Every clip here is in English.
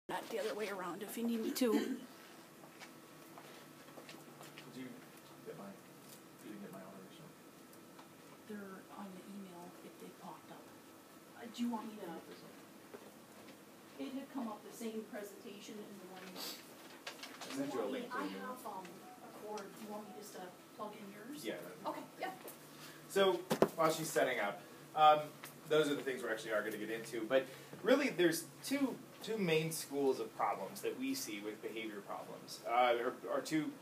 Not the other way around if you need me to. Did you didn't get my automation? They're on the email if they popped up. Do you want me to? It had come up the same presentation in the one. I sent you a link to I it. have a cord. You want me just to plug in yours? Yeah. Okay. Yeah. So while she's setting up, those are the things we actually are going to get into. But really, there's two main schools of problems that we see with behavior problems, or two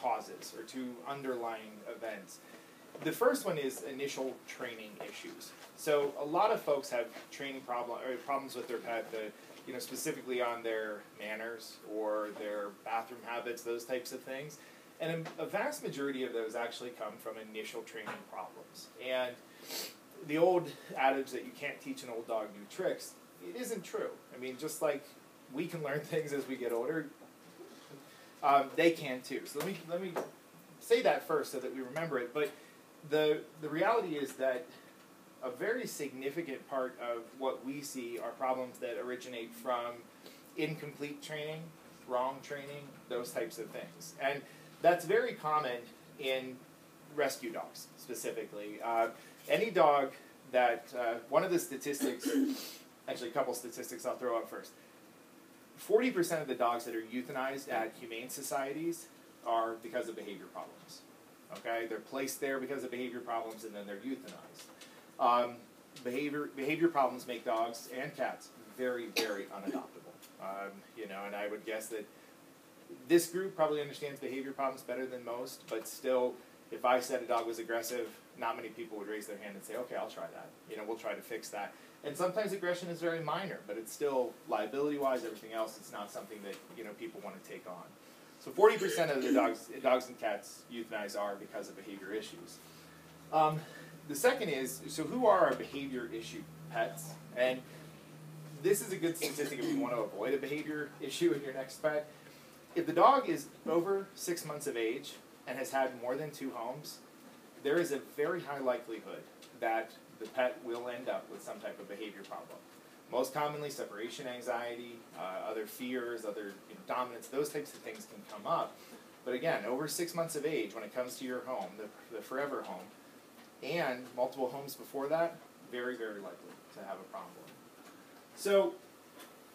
causes or two underlying events. The first one is initial training issues. So a lot of folks have training problems with their pet, specifically on their manners or their bathroom habits, those types of things. And a vast majority of those actually come from initial training problems. And the old adage that you can't teach an old dog new tricks, it isn't true. I mean, just like we can learn things as we get older, they can too. So let me say that first so that we remember it. But the reality is that a very significant part of what we see are problems that originate from incomplete training, wrong training, those types of things. And that's very common in rescue dogs specifically. Any dog that, one of the statistics, actually a couple statistics I'll throw out first. 40% of the dogs that are euthanized at humane societies are because of behavior problems. Okay, they're placed there because of behavior problems and then they're euthanized. Behavior problems make dogs and cats very, very unadoptable. And I would guess that this group probably understands behavior problems better than most, but still, if I said a dog was aggressive, not many people would raise their hand and say, okay, I'll try that. We'll try to fix that. And sometimes aggression is very minor, but it's still, liability-wise, everything else, it's not something that, people want to take on. So 40% of the dogs and cats euthanized are because of behavior issues. The second is, so who are our behavior issue pets? And this is a good statistic if you want to avoid a behavior issue in your next pet. If the dog is over 6 months of age and has had more than 2 homes, there is a very high likelihood that the pet will end up with some type of behavior problem. Most commonly, separation anxiety, other fears, other dominance, those types of things can come up. But again, over 6 months of age, when it comes to your home, the forever home, and multiple homes before that, very, very likely to have a problem. So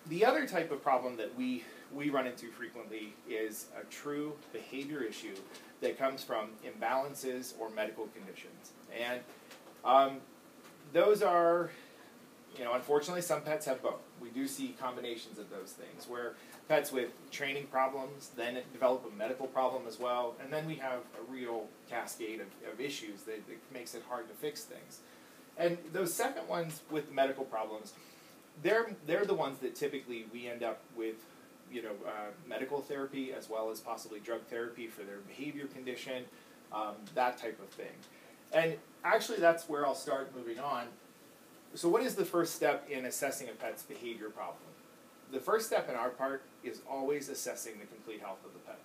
the other type of problem that we run into frequently is a true behavior issue that comes from imbalances or medical conditions. And those are, unfortunately some pets have both. We do see combinations of those things where pets with training problems then develop a medical problem as well, and then we have a real cascade of issues that makes it hard to fix things. And those second ones with medical problems, they're the ones that typically we end up with medical therapy as well as possibly drug therapy for their behavior condition, that type of thing. And actually that's where I'll start moving on. So what is the first step in assessing a pet's behavior problem? The first step in our part is always assessing the complete health of the pet.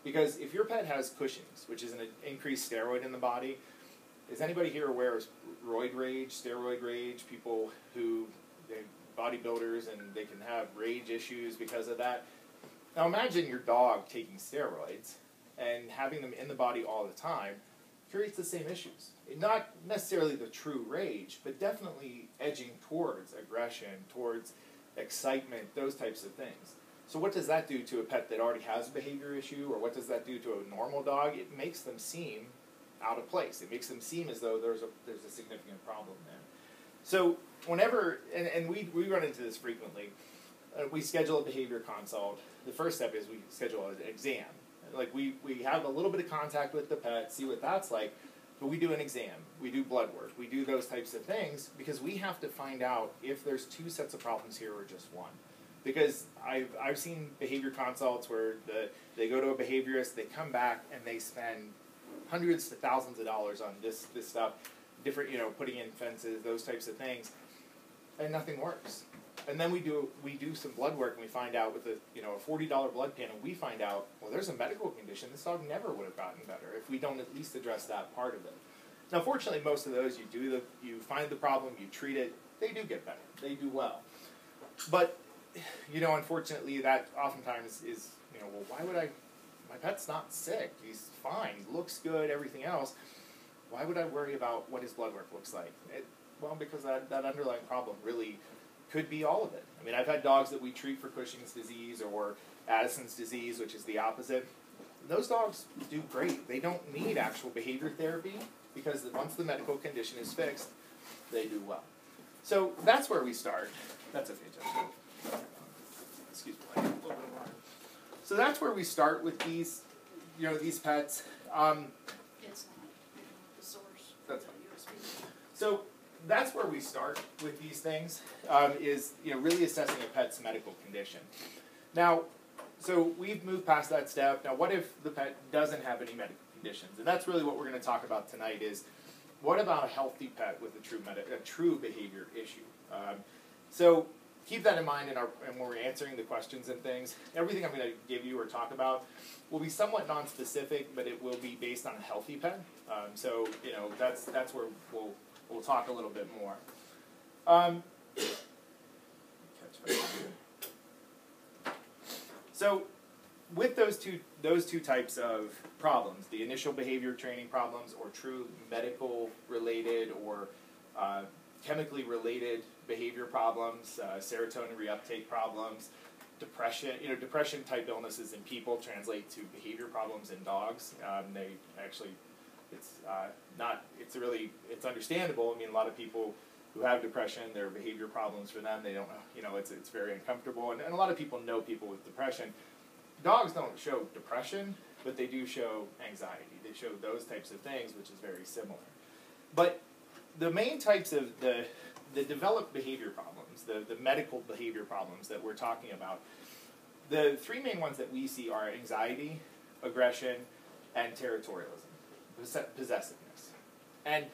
Because if your pet has Cushing's, which is an increased steroid in the body, is anybody here aware of roid rage, steroid rage, people who, bodybuilders, and they can have rage issues because of that? Now imagine your dog taking steroids and having them in the body all the time creates the same issues. Not necessarily the true rage, but definitely edging towards aggression, towards excitement, those types of things. So what does that do to a pet that already has a behavior issue, or what does that do to a normal dog? It makes them seem out of place. It makes them seem as though there's a significant problem there. So whenever, and we run into this frequently, we schedule a behavior consult. The first step is we schedule an exam. Like we have a little bit of contact with the pet, see what that's like, but we do an exam, we do blood work, we do those types of things because we have to find out if there's 2 sets of problems here or just one. Because I've seen behavior consults where they go to a behaviorist, they come back and they spend hundreds to thousands of dollars on this stuff, different, putting in fences, those types of things, and nothing works. And then we do some blood work and we find out with a $40 blood panel, we find out, well, there's a medical condition. This dog never would have gotten better if we don't at least address that part of it. Now, fortunately, most of those you find the problem, you treat it, they do get better. They do well. But unfortunately, that oftentimes is, well, why would my pet's not sick, he's fine, looks good, everything else, why would I worry about what his blood work looks like? Well, because that underlying problem really could be all of it. I mean, I've had dogs that we treat for Cushing's disease or Addison's disease, which is the opposite. Those dogs do great. They don't need actual behavior therapy because once the medical condition is fixed, they do well. So that's where we start. That's okay, Jeff. Excuse me. A little bit of water. So that's where we start with these, these pets. It's not, the source. That's fine. USB. So that's where we start with these things, is really assessing a pet's medical condition. Now, so we've moved past that step. Now, what if the pet doesn't have any medical conditions? And that's really what we're going to talk about tonight is, what about a healthy pet with a true behavior issue? So keep that in mind when we're answering the questions and things. Everything I'm going to give you or talk about will be somewhat non-specific, but it will be based on a healthy pet. So that's where we'll talk a little bit more. So with those two types of problems, the initial behavior training problems or true medical related or chemically related behavior problems, serotonin reuptake problems, depression, depression type illnesses in people translate to behavior problems in dogs. They actually, it's understandable. I mean, a lot of people who have depression, there are behavior problems for them. They don't know, it's very uncomfortable. And a lot of people know people with depression. Dogs don't show depression, but they do show anxiety. They show those types of things, which is very similar. But the main types of the developed behavior problems, the medical behavior problems that we're talking about, the three main ones that we see are anxiety, aggression, and territorialism, possessiveness. And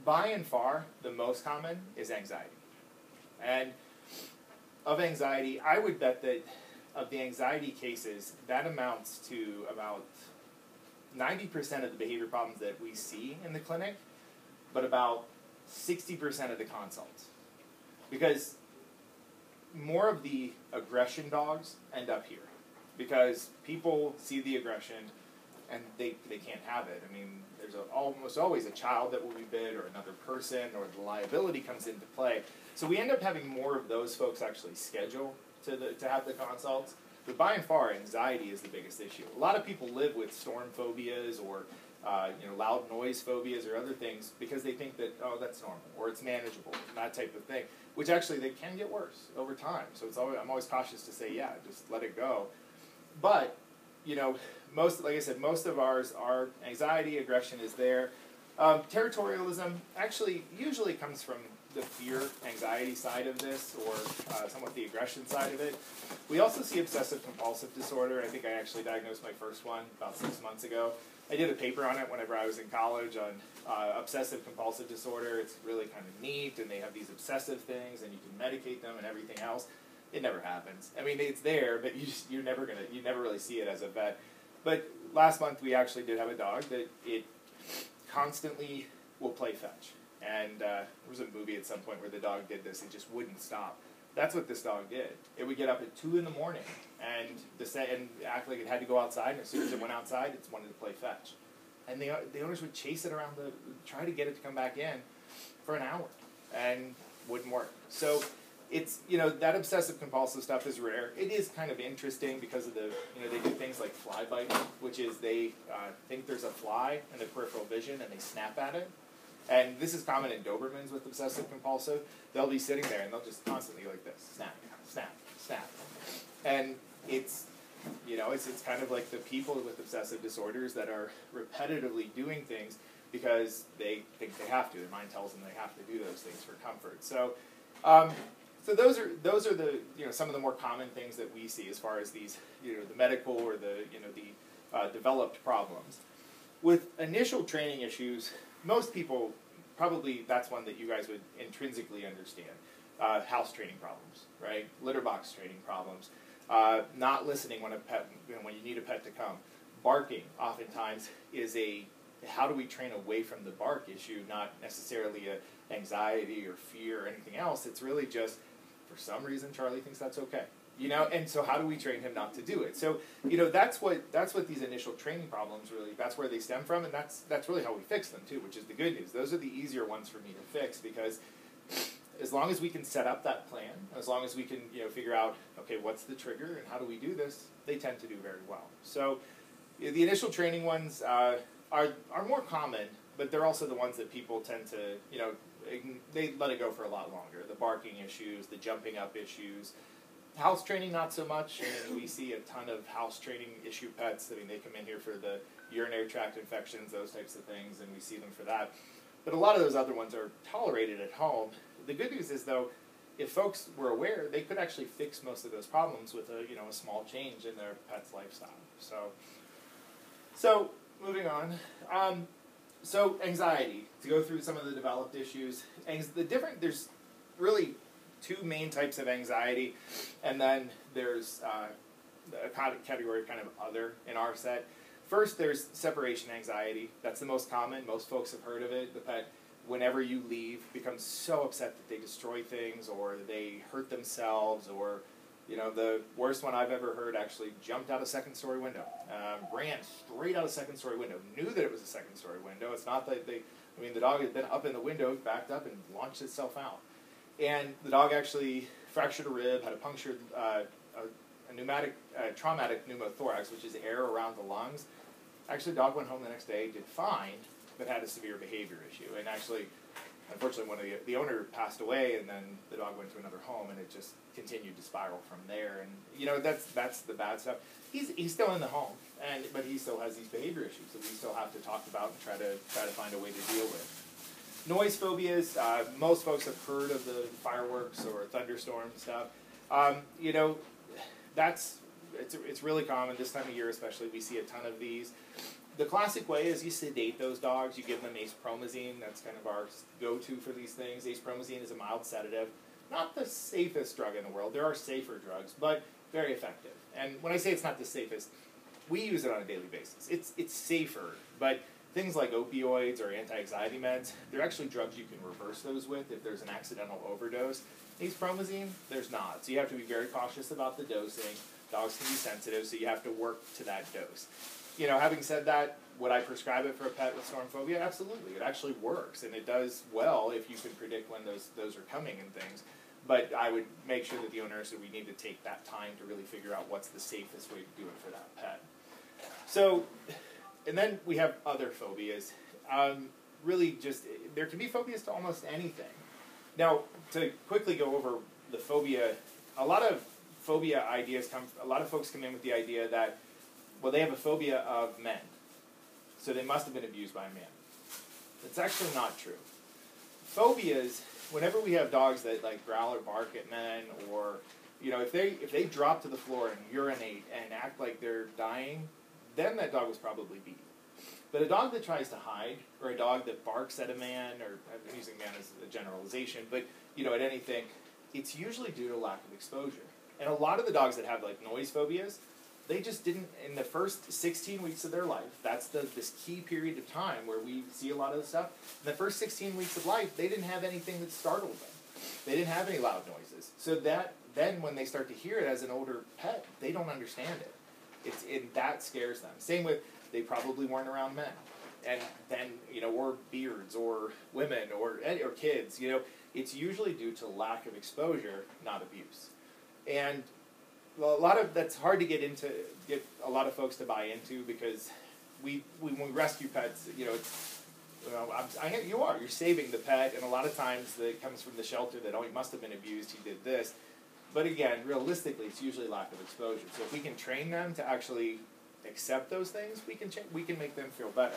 by and far, the most common is anxiety. And of anxiety, I would bet that of the anxiety cases, that amounts to about 90% of the behavior problems that we see in the clinic, but about 60% of the consults. Because more of the aggression dogs end up here. Because people see the aggression and they can't have it. I mean, there's almost always a child that will be bit or another person or the liability comes into play. So we end up having more of those folks actually schedule to have the consults. But by and far, anxiety is the biggest issue. A lot of people live with storm phobias or loud noise phobias or other things because they think that, oh, that's normal or it's manageable, that type of thing, which actually they can get worse over time. So I'm always cautious to say, yeah, just let it go. But, like I said, most of ours are anxiety, aggression is there. Territorialism actually usually comes from the fear, anxiety side of this, or somewhat the aggression side of it. We also see obsessive-compulsive disorder. I think I actually diagnosed my first one about 6 months ago. I did a paper on it whenever I was in college on obsessive-compulsive disorder. It's really kind of neat, and they have these obsessive things, and you can medicate them and everything else. It never happens. I mean, it's there, but you never really see it as a vet. But last month we actually did have a dog that it constantly will play fetch. And there was a movie at some point where the dog did this. It just wouldn't stop. That's what this dog did. It would get up at 2 in the morning and act like it had to go outside. And as soon as it went outside, it wanted to play fetch. And the owners would chase it around, try to get it to come back in for an hour, and wouldn't work. So it's, that obsessive-compulsive stuff is rare. It is kind of interesting because of they do things like fly biting, which is they think there's a fly in the peripheral vision and they snap at it. And this is common in Dobermans with obsessive-compulsive. They'll be sitting there and they'll just constantly like this, snap, snap, snap. And it's kind of like the people with obsessive disorders that are repetitively doing things because they think they have to. Their mind tells them they have to do those things for comfort. So, so those are the some of the more common things that we see as far as these the medical or the developed problems. With initial training issues, most people probably that's one that you guys would intrinsically understand. House training problems, right? Litter box training problems. Not listening when when you need a pet to come. Barking oftentimes is how do we train away from the bark issue, not necessarily a anxiety or fear or anything else. It's really just, for some reason, Charlie thinks that's okay. You know, and so how do we train him not to do it? So, you know, that's what these initial training problems really, that's where they stem from, and that's really how we fix them too, which is the good news. Those are the easier ones for me to fix, because as long as we can set up that plan, as long as we can, you know, figure out, okay, what's the trigger and how do we do this, they tend to do very well. So the initial training ones are more common, but they're also the ones that people tend to, you know, they let it go for a lot longer. The barking issues, the jumping up issues. House training, not so much. I mean, we see a ton of house training issue pets. I mean, they come in here for the urinary tract infections, those types of things, and we see them for that. But a lot of those other ones are tolerated at home. The good news is, though, if folks were aware, they could actually fix most of those problems with a small change in their pet's lifestyle. So moving on. So anxiety, to go through some of the developed issues. There's really two main types of anxiety, and then there's a category kind of other in our set. First, there's separation anxiety. That's the most common. Most folks have heard of it. The pet, whenever you leave, becomes so upset that they destroy things, or they hurt themselves, or, you know, the worst one I've ever heard actually jumped out a second-story window, ran straight out a second-story window, knew that it was a second-story window. It's not that the dog had been up in the window, backed up, and launched itself out. And the dog actually fractured a rib, had a punctured, traumatic pneumothorax, which is air around the lungs. Actually, the dog went home the next day, did fine, but had a severe behavior issue. And actually, unfortunately, the owner passed away, and then the dog went to another home, and it just continued to spiral from there. And, you know, that's the bad stuff. He's still in the home, but he still has these behavior issues that we still have to talk about and try to find a way to deal with. Noise phobias, most folks have heard of the fireworks or thunderstorm stuff. You know, it's really common this time of year, especially. We see a ton of these. The classic way is you sedate those dogs. You give them acepromazine. That's kind of our go-to for these things. Acepromazine is a mild sedative. Not the safest drug in the world. There are safer drugs, but very effective. And when I say it's not the safest, we use it on a daily basis. It's safer, but things like opioids or anti-anxiety meds, they're actually drugs you can reverse those with if there's an accidental overdose. Acepromazine, there's not. So you have to be very cautious about the dosing. Dogs can be sensitive, so you have to work to that dose. You know, having said that, would I prescribe it for a pet with storm phobia? Absolutely. It actually works, and it does well if you can predict when those are coming and things. But I would make sure that the owner said we need to take that time to really figure out what's the safest way to do it for that pet. So, and then we have other phobias. Really just, there can be phobias to almost anything. Now, to quickly go over the phobia, a lot of phobia ideas a lot of folks come in with the idea that, well, they have a phobia of men, so they must have been abused by a man. That's actually not true. Phobias, whenever we have dogs that like growl or bark at men, or, you know, if they drop to the floor and urinate and act like they're dying, then that dog was probably beat. But a dog that tries to hide, or a dog that barks at a man, or I'm using man as a generalization, but, you know, at anything, it's usually due to lack of exposure. And a lot of the dogs that have like noise phobias, they just didn't, in the first 16 weeks of their life, that's this key period of time where we see a lot of the stuff. In the first 16 weeks of life, they didn't have anything that startled them. They didn't have any loud noises. So then when they start to hear it as an older pet, they don't understand it. That scares them. Same with, they probably weren't around men. And then, you know, or beards, or women, or kids, you know, it's usually due to lack of exposure, not abuse. And a lot of that's hard to get a lot of folks to buy into, because when we rescue pets, you know, you're saving the pet, and a lot of times it comes from the shelter that, oh, he must have been abused, he did this. But again, realistically, it's usually lack of exposure. So if we can train them to actually accept those things, we can make them feel better.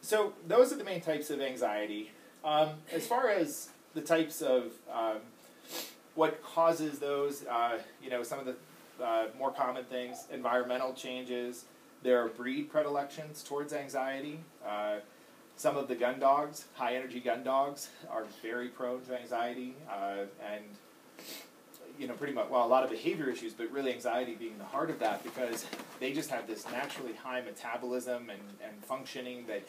So those are the main types of anxiety. As far as the types of what causes those, you know, some of the more common things, environmental changes. There are breed predilections towards anxiety. Some of the gun dogs, high-energy gun dogs, are very prone to anxiety, and, you know, pretty much, well, a lot of behavior issues, but really anxiety being the heart of that, because they just have this naturally high metabolism and functioning that,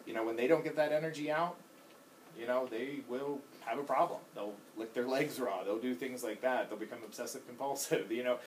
you know, when they don't get that energy out, you know, they will have a problem. They'll lick their legs raw. They'll do things like that. They'll become obsessive compulsive, you know.